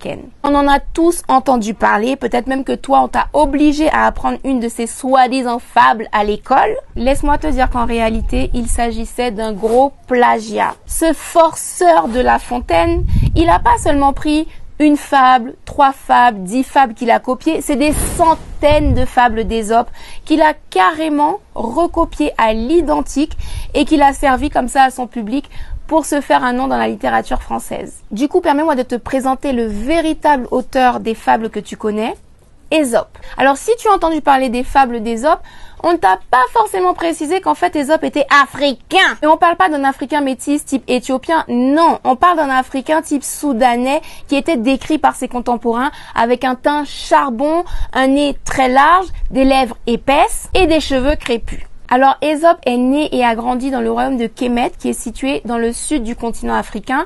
africaine. On en a tous entendu parler, peut-être même que toi on t'a obligé à apprendre une de ces soi-disant fables à l'école. Laisse-moi te dire qu'en réalité, il s'agissait d'un gros plagiat. Ce forceur de La Fontaine, il n'a pas seulement pris une fable, 3 fables, 10 fables qu'il a copiées, c'est des centaines de fables d'Ésope qu'il a carrément recopiées à l'identique et qu'il a servi comme ça à son public pour se faire un nom dans la littérature française. Du coup, permets-moi de te présenter le véritable auteur des fables que tu connais, Ésope. Alors, si tu as entendu parler des fables d'Ésope, on ne t'a pas forcément précisé qu'en fait Ésope était africain. Et on parle pas d'un Africain métis type éthiopien, non. On parle d'un Africain type soudanais qui était décrit par ses contemporains avec un teint charbon, un nez très large, des lèvres épaisses et des cheveux crépus. Alors Ésope est né et a grandi dans le royaume de Kémet qui est situé dans le sud du continent africain.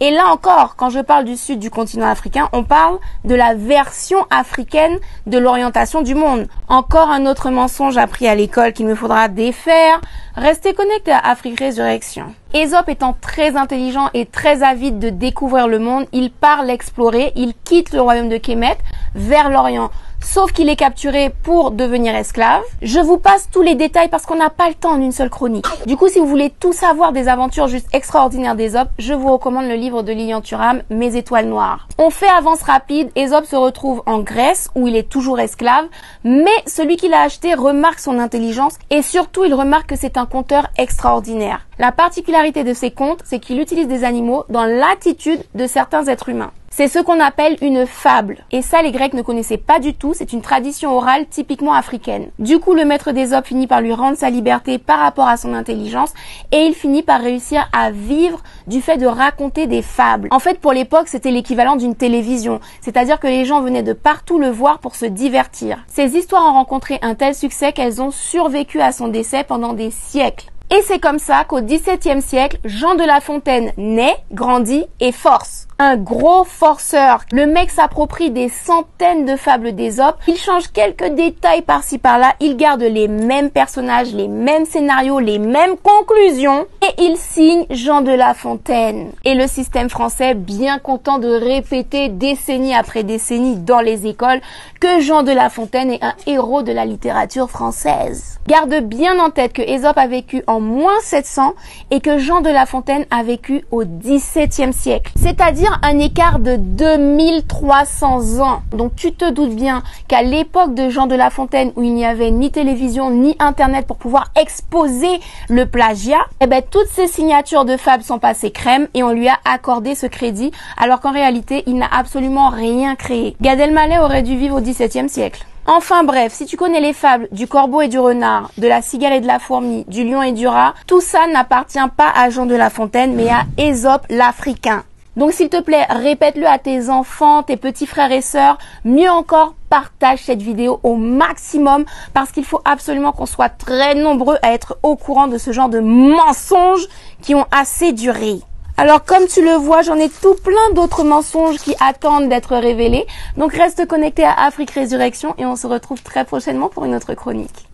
Et là encore, quand je parle du sud du continent africain, on parle de la version africaine de l'orientation du monde. Encore un autre mensonge appris à l'école qu'il me faudra défaire. Restez connectés à Afrique Résurrection. Ésope étant très intelligent et très avide de découvrir le monde, il part l'explorer, il quitte le royaume de Kémet vers l'Orient. Sauf qu'il est capturé pour devenir esclave. Je vous passe tous les détails parce qu'on n'a pas le temps en une seule chronique. Du coup, si vous voulez tout savoir des aventures juste extraordinaires d'Ésope, je vous recommande le livre de Lilian Thuram, Mes étoiles noires. On fait avance rapide, Ésope se retrouve en Grèce où il est toujours esclave, mais celui qui l'a acheté remarque son intelligence et surtout il remarque que c'est un conteur extraordinaire. La particularité de ces contes, c'est qu'il utilise des animaux dans l'attitude de certains êtres humains. C'est ce qu'on appelle une fable. Et ça, les Grecs ne connaissaient pas du tout. C'est une tradition orale typiquement africaine. Du coup, le maître d'Ésope finit par lui rendre sa liberté par rapport à son intelligence et il finit par réussir à vivre du fait de raconter des fables. En fait, pour l'époque, c'était l'équivalent d'une télévision. C'est-à-dire que les gens venaient de partout le voir pour se divertir. Ces histoires ont rencontré un tel succès qu'elles ont survécu à son décès pendant des siècles. Et c'est comme ça qu'au XVIIe siècle, Jean de La Fontaine naît, grandit et force. Un gros forceur. Le mec s'approprie des centaines de fables d'Ésope. Il change quelques détails par-ci par-là. Il garde les mêmes personnages, les mêmes scénarios, les mêmes conclusions. Et il signe Jean de La Fontaine. Et le système français, bien content de répéter décennie après décennie dans les écoles que Jean de La Fontaine est un héros de la littérature française. Garde bien en tête que Ésope a vécu en moins 700 et que Jean de La Fontaine a vécu au XVIIe siècle. C'est-à-dire un écart de 2300 ans. Donc tu te doutes bien qu'à l'époque de Jean de La Fontaine où il n'y avait ni télévision ni internet pour pouvoir exposer le plagiat, eh ben toutes ces signatures de fables sont passées crème et on lui a accordé ce crédit alors qu'en réalité il n'a absolument rien créé. Gad Elmaleh aurait dû vivre au XVIIe siècle. Enfin bref, si tu connais les fables du corbeau et du renard, de la cigale et de la fourmi, du lion et du rat, tout ça n'appartient pas à Jean de La Fontaine mais à Ésope l'Africain. Donc s'il te plaît, répète-le à tes enfants, tes petits frères et sœurs. Mieux encore, partage cette vidéo au maximum parce qu'il faut absolument qu'on soit très nombreux à être au courant de ce genre de mensonges qui ont assez duré. Alors comme tu le vois, j'en ai tout plein d'autres mensonges qui attendent d'être révélés. Donc reste connecté à Afrique Résurrection et on se retrouve très prochainement pour une autre chronique.